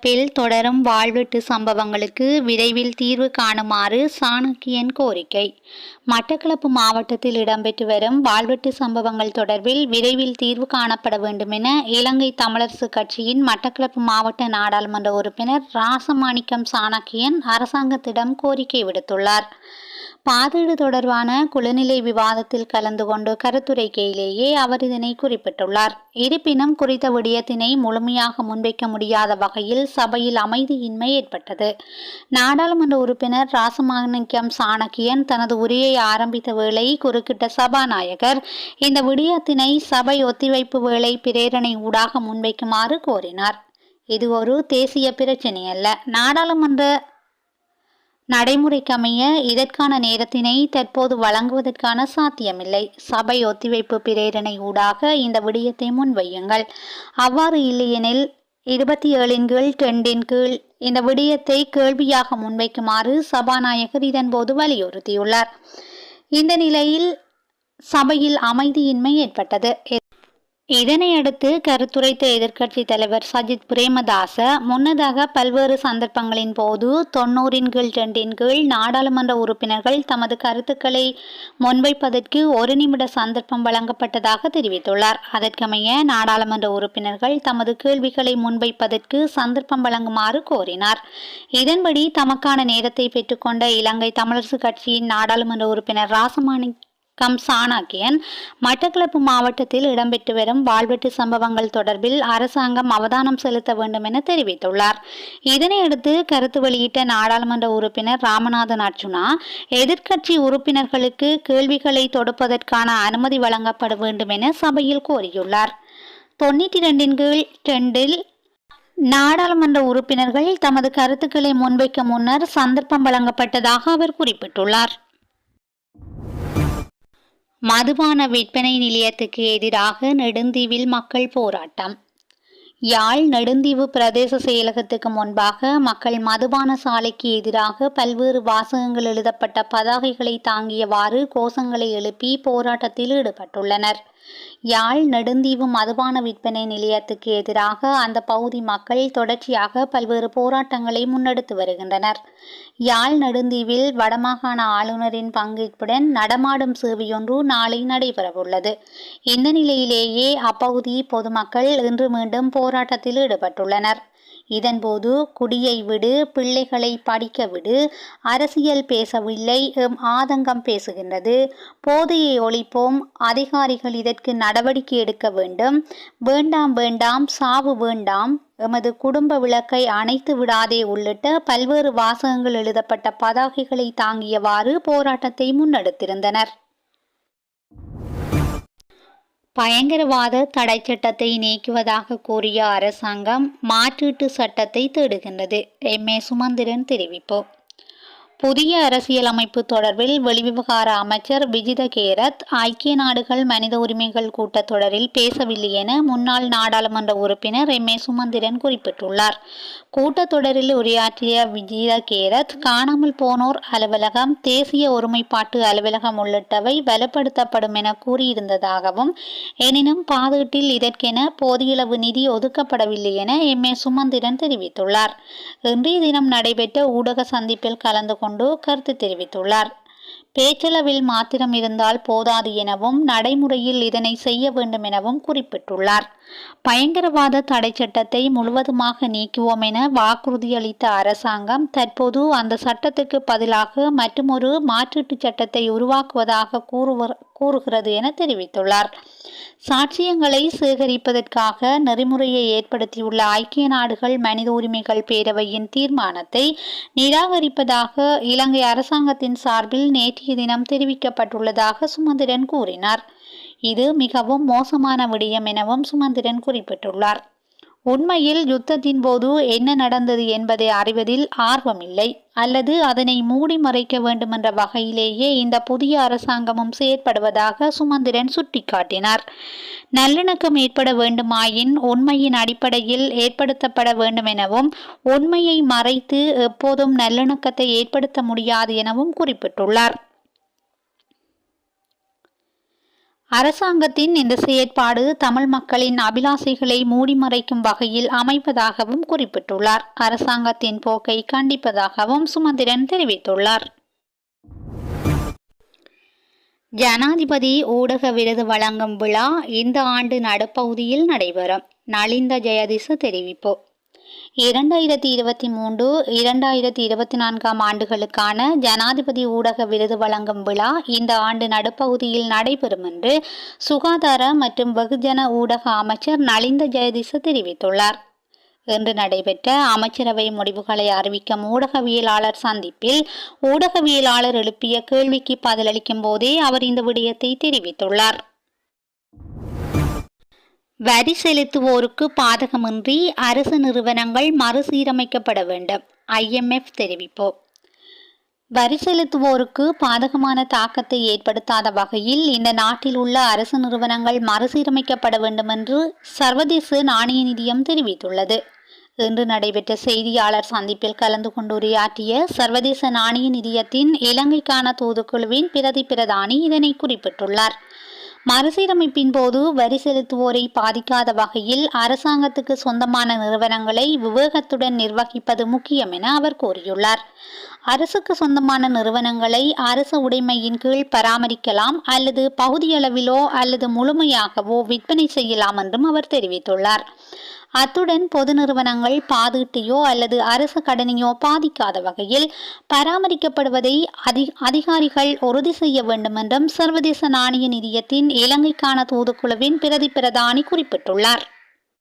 மட்டக்களப்பில் தொடரும் வாழ்வெட்டு சம்பவங்களுக்கு விரைவில் தீர்வு காணுமாறு சாணக்கியன் கோரிக்கை. மட்டக்களப்பு மாவட்டத்தில் இடம்பெற்று வரும் வாழ்வெட்டு சம்பவங்கள் தொடர்பில் விரைவில் தீர்வு காணப்பட வேண்டும் என இலங்கை தமிழரசு கட்சியின் மட்டக்களப்பு மாவட்ட நாடாளுமன்ற உறுப்பினர் ராசமாணிக்கம் சாணக்கியன் அரசாங்கத்திடம் கோரிக்கை விடுத்துள்ளார். பாதீடு தொடர்பான குழுநிலை விவாதத்தில் கலந்து கொண்டு கருத்துரைக்கையிலேயே அவர் இதனை குறிப்பிட்டுள்ளார். இருப்பினும் குறித்த விடயத்தினை முழுமையாக முன்வைக்க முடியாத வகையில் சபையில் அமைதியின்மை ஏற்பட்டது. நாடாளுமன்ற உறுப்பினர் ராசமாணிக்கம் சாணக்கியன் தனது உரையை ஆரம்பித்த வேளை குறுக்கிட்ட சபாநாயகர் இந்த விடயத்தினை சபை ஒத்திவைப்பு வேளை பிரேரணை ஊடாக முன்வைக்குமாறு கோரினார். இது ஒரு தேசிய பிரச்சினை அல்ல. நாடாளுமன்ற நடைமுறைக்கமைய இதற்கான நேரத்தினை தற்போது வழங்குவதற்கான சாத்தியமில்லை. சபை ஒத்திவைப்பு பிரேரணை ஊடாக இந்த விடயத்தை முன்வையுங்கள். அவ்வாறு இல்லையெனில் 27(2) இந்த விடயத்தை கேள்வியாக முன்வைக்குமாறு சபாநாயகர் இதன்போது வலியுறுத்தியுள்ளார். இந்த நிலையில் சபையில் அமைதியின்மை ஏற்பட்டது. இதனையடுத்து கருத்துரைத்த எதிர்க்கட்சி தலைவர் சஜித் பிரேமதாச முன்னதாக பல்வேறு சந்தர்ப்பங்களின் போது 90(2) நாடாளுமன்ற உறுப்பினர்கள் தமது கருத்துக்களை முன்வைப்பதற்கு 1 நிமிட சந்தர்ப்பம் வழங்கப்பட்டதாக தெரிவித்துள்ளார். அதற்கமைய நாடாளுமன்ற உறுப்பினர்கள் தமது கேள்விகளை முன்வைப்பதற்கு சந்தர்ப்பம் வழங்குமாறு கோரினார். இதன்படி தமக்கான நேரத்தை பெற்றுக்கொண்ட இலங்கை தமிழரசு கட்சியின் நாடாளுமன்ற உறுப்பினர் ராசமாணிக்கம் சாணக்கியன் மட்டக்களப்பு மாவட்டத்தில் இடம்பெற்று வரும் வாழ்வெட்டு சம்பவங்கள் தொடர்பில் அரசாங்கம் அவதானம் செலுத்த வேண்டும் என தெரிவித்துள்ளார். இதனையடுத்து கருத்து வெளியிட்ட நாடாளுமன்ற உறுப்பினர் ராமநாதன் அர்ஜுனா எதிர்க்கட்சி உறுப்பினர்களுக்கு கேள்விகளை தொடுப்பதற்கான அனுமதி வழங்கப்பட வேண்டும் என சபையில் கோரியுள்ளார். 92(2) நாடாளுமன்ற உறுப்பினர்கள் தமது கருத்துக்களை முன்வைக்க முன்னர் சந்தர்ப்பம் வழங்கப்பட்டதாக அவர் குறிப்பிட்டுள்ளார். மதுபான விற்பனை நிலையத்துக்கு எதிராக நெடுந்தீவில் மக்கள் போராட்டம். யாழ் நெடுந்தீவு பிரதேச செயலகத்துக்கு முன்பாக மக்கள் மதுபான சாலைக்கு எதிராக பல்வேறு வாசகங்கள் எழுதப்பட்ட பதாகைகளை தாங்கியவாறு கோஷங்களை எழுப்பி போராட்டத்தில் ஈடுபட்டுள்ளனர். யாழ் நெடுந்தீவு மதுபான விற்பனை நிலையத்துக்கு எதிராக அந்த பகுதி மக்கள் தொடர்ச்சியாக பல்வேறு போராட்டங்களை முன்னெடுத்து வருகின்றனர். யாழ் நெடுந்தீவில் வடமாகாண ஆளுநரின் பங்கேற்புடன் நடமாடும் சேவையொன்று நாளை நடைபெறவுள்ளது. இந்த நிலையிலேயே அப்பகுதி பொதுமக்கள் இன்று மீண்டும் போராட்டத்தில் ஈடுபட்டுள்ளனர். இதன்போது குடியை விடு, பிள்ளைகளை படிக்க விடு, அரசியல் பேசவில்லை, ஆதங்கம் பேசுகின்றது, போதையை ஒழிப்போம், அதிகாரிகள் இதற்கு நடவடிக்கை எடுக்க வேண்டும், வேண்டாம் வேண்டாம், சாவு வேண்டாம், எமது குடும்ப விளக்கை அணைத்து விடாதே உள்ளிட்ட பல்வேறு வாசகங்கள் எழுதப்பட்ட பதாகைகளை தாங்கியவாறு போராட்டத்தை முன்னெடுத்திருந்தனர். பயங்கரவாத தடை சட்டத்தை நீக்குவதாக கூறிய அரசாங்கம் மாற்றீட்டு சட்டத்தை தேடுகின்றது. எம்.ஏ. சுமந்திரன் தெரிவிப்பு. புதிய அரசியலமைப்பு தொடர்பில் வெளிவிவகார அமைச்சர் விஜித கேரத் ஐக்கிய நாடுகள் மனித உரிமைகள் கூட்டத்தொடரில் பேசவில்லை என முன்னாள் நாடாளுமன்ற உறுப்பினர் எம்.ஏ. சுமந்திரன் குறிப்பிட்டுள்ளார். கூட்டத்தொடரில் உரையாற்றிய விஜித கேரத் காணாமல் போனோர் அலுவலகம், தேசிய ஒருமைப்பாட்டு அலுவலகம் உள்ளிட்டவை பலப்படுத்தப்படும் என கூறியிருந்ததாகவும், எனினும் பாதீட்டில் இதற்கென போதியளவு நிதி ஒதுக்கப்படவில்லை என எம்.ஏ. சுமந்திரன் தெரிவித்துள்ளார். இன்றைய தினம் நடைபெற்ற ஊடக சந்திப்பில் கலந்து கொண்டு கருத்து தெரிவித்துள்ளார். பேச்சளவில் மாத்திரம் இருந்தால் போதாது எனவும் நடைமுறையில் இதனை செய்ய வேண்டும் எனவும் குறிப்பிட்டுள்ளார். பயங்கரவாத தடை சட்டத்தை முழுவதுமாக நீக்குவோம் என வாக்குறுதியளித்த அரசாங்கம் தற்போது அந்த சட்டத்துக்கு பதிலாக மற்றுமொரு மாற்றீட்டு சட்டத்தை உருவாக்குவதாக கூறுகிறது என தெரிவித்துள்ளார். சாட்சியங்களை சேகரிப்பதற்காக நெறிமுறையை ஏற்படுத்தியுள்ள ஐக்கிய நாடுகள் மனித உரிமைகள் பேரவையின் தீர்மானத்தை நிராகரிப்பதாக இலங்கை அரசாங்கத்தின் சார்பில் நேற்றைய தினம் தெரிவிக்கப்பட்டுள்ளதாக சுமந்திரன் கூறினார். இது மிகவும் மோசமான விடயம் எனவும் சுமந்திரன் குறிப்பிட்டுள்ளார். உண்மையில் யுத்தத்தின் போது என்ன நடந்தது என்பதை அறிவதில் ஆர்வமில்லை அல்லது அதனை மூடி மறைக்க வேண்டுமென்ற வகையிலேயே இந்த புதிய அரசாங்கமும் செயற்படுவதாக சுமந்திரன் சுட்டிக்காட்டினார். நல்லிணக்கம் ஏற்பட வேண்டுமாயின் உண்மையின் அடிப்படையில் ஏற்படுத்தப்பட வேண்டும் எனவும், உண்மையை மறைத்து எப்போதும் நல்லிணக்கத்தை ஏற்படுத்த முடியாது எனவும் குறிப்பிட்டுள்ளார். அரசாங்கத்தின் இந்த செயற்பாடு தமிழ் மக்களின் அபிலாசைகளை மூடிமறைக்கும் வகையில் அமைப்பதாகவும் குறிப்பிட்டுள்ளார். அரசாங்கத்தின் போக்கை கண்டிப்பதாகவும் சுமந்திரன் தெரிவித்துள்ளார். ஜனாதிபதி ஊடக விருது வழங்கும் விழா இந்த ஆண்டு நடுப்பகுதியில் நடைபெறும். நலிந்த ஜெயதிச தெரிவிப்பு. 2023 2024 ஆண்டுகளுக்கான ஜனாதிபதி ஊடக விருது வழங்கும் விழா இந்த ஆண்டு நடுப்பகுதியில் நடைபெறும் என்று சுகாதார மற்றும் வெகுஜன ஊடக அமைச்சர் நலிந்த ஜெயதிச தெரிவித்துள்ளார். இன்று நடைபெற்ற அமைச்சரவை முடிவுகளை அறிவிக்கும் ஊடகவியலாளர் சந்திப்பில் ஊடகவியலாளர் எழுப்பிய கேள்விக்கு பதிலளிக்கும் போதே அவர் இந்த விடயத்தை தெரிவித்துள்ளார். வரி செலுத்துவோருக்கு பாதகமின்றி அரசு நிறுவனங்கள் மறுசீரமைக்கப்பட வேண்டும். IMF தெரிவிப்பு. வரி செலுத்துவோருக்கு பாதகமான தாக்கத்தை ஏற்படுத்தாத வகையில் இந்த நாட்டில் உள்ள அரசு நிறுவனங்கள் மறுசீரமைக்கப்பட வேண்டும் என்று சர்வதேச நாணய நிதியம் தெரிவித்துள்ளது. இன்று நடைபெற்ற செய்தியாளர் சந்திப்பில் கலந்து கொண்டு உரையாற்றிய சர்வதேச நாணய நிதியத்தின் இலங்கைக்கான தூதுக்குழுவின் பிரதி பிரதானி இதனை குறிப்பிட்டுள்ளார். மறுசீரமைப்பின் போது வரி செலுத்துவோரை பாதிக்காத வகையில் அரசாங்கத்துக்கு சொந்தமான நிறுவனங்களை விவேகத்துடன் நிர்வகிப்பது முக்கியம் என அவர் கூறியுள்ளார். அரசுக்கு சொந்தமான நிறுவனங்களை அரசு உடைமையின் கீழ் பராமரிக்கலாம் அல்லது பகுதியளவிலோ அல்லது முழுமையாகவோ விற்பனை செய்யலாம் என்றும் அவர் தெரிவித்துள்ளார். அத்துடன் பொது நிறுவனங்கள் பாதீட்டையோ அல்லது அரசு கடனையோ பாதிக்காத வகையில் பராமரிக்கப்படுவதை அதிகாரிகள் உறுதி செய்ய வேண்டும் என்றும் சர்வதேச நாணய நிதியத்தின் இலங்கைக்கான தூதுக்குழுவின் பிரதி பிரதானி குறிப்பிட்டுள்ளார்.